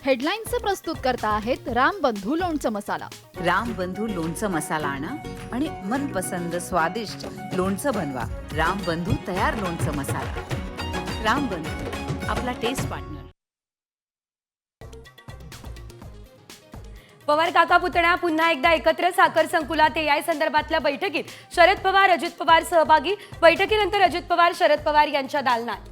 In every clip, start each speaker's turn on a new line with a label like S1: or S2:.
S1: हेडलाईन्सचे प्रस्तुत करता आहेत रामबंधू लोणचं मसाला.
S2: रामबंधू लोणचं मसाला आणा आणि मनपसंद स्वादिष्ट लोणचं बनवा. रामबंधू तयार लोणचं मसाला. रामबंधू, आपला टेस्ट पार्टनर.
S3: पवार काका पुतण्या पुन्हा एकदा एकत्र साखर संकुलात या संदर्भातल्या बैठकीत शरद पवार अजित पवार सहभागी. बैठकीनंतर अजित पवार शरद पवार यांच्या दालनात.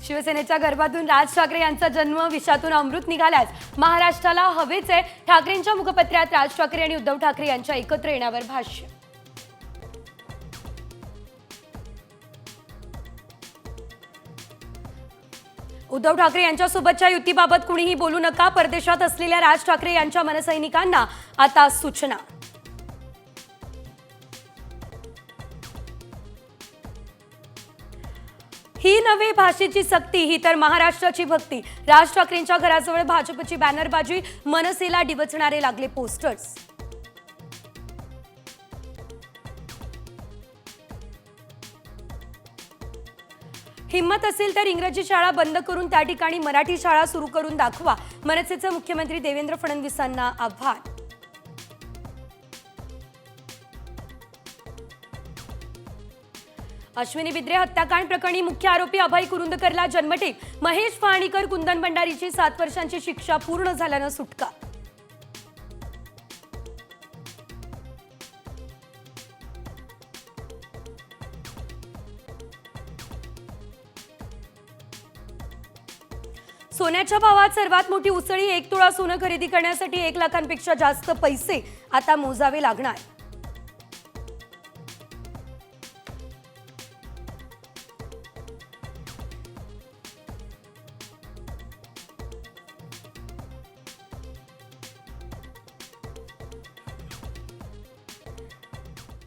S3: शिवसेनेच्या गर्भातून राज ठाकरे यांचा जन्म, विषातून अमृत निघाल्यास महाराष्ट्राला हवेचे. ठाकरेंच्या मुखपत्रात राज ठाकरे आणि उद्धव ठाकरे यांच्या एकत्र येण्यावर भाष्य. उद्धव ठाकरे यांच्यासोबतच्या युतीबाबत कुणीही बोलू नका. परदेशात असलेल्या राज ठाकरे यांच्या मनसैनिकांना आता सूचना. ही नव्हे भाषेची सक्ती, ही तर महाराष्ट्राची भक्ती. राज ठाकरेंच्या घराजवळ भाजपची बॅनरबाजी, मनसेला डिवचणारे लागले पोस्टर्स. हिम्मत असेल तर इंग्रजी शाळा बंद करून त्या ठिकाणी मराठी शाळा सुरू करून दाखवा. मनसेचे मुख्यमंत्री देवेंद्र फडणवीसांना आव्हान. अश्विनी बिद्रे हत्याकांड प्रकरणी मुख्य आरोपी अभय कुरुंदकरला जन्मठेप. महेश फाळणीकर, कुंदन भंडारीची 7 वर्षांची शिक्षा पूर्ण झाल्यानं सुटका. सोन्याच्या भावात सर्वात मोठी उसळी. 1 तोळा सोनं खरेदी करण्यासाठी 1 लाखांपेक्षा जास्त पैसे आता मोजावे लागणार.